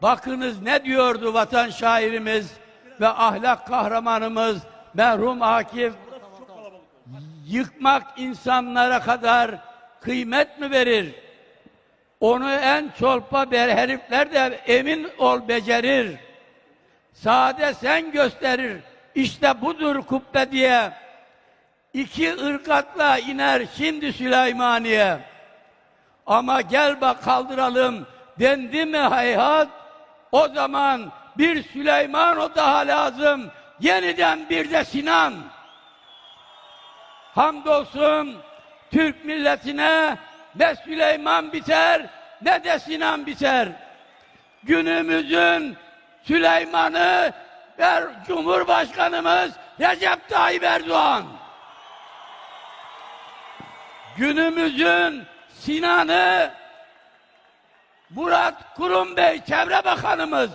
Bakınız ne diyordu vatan şairimiz ve ahlak kahramanımız merhum Akif? Yıkmak insanlara kadar kıymet mi verir? Onu en çolpa herifler de emin ol becerir. Sade sen gösterir. İşte budur kubbe diye. İki ırgatla iner şimdi Süleymaniye. Ama gel bak kaldıralım dendi mi hayhat, o zaman bir Süleyman o daha lazım, yeniden bir de Sinan. Hamdolsun Türk milletine, ne Süleyman biter ne de Sinan biter. Günümüzün Süleyman'ı ve Cumhurbaşkanımız Recep Tayyip Erdoğan. Günümüzün Sinan'ı Murat Kurum Bey Çevre Bakanımız.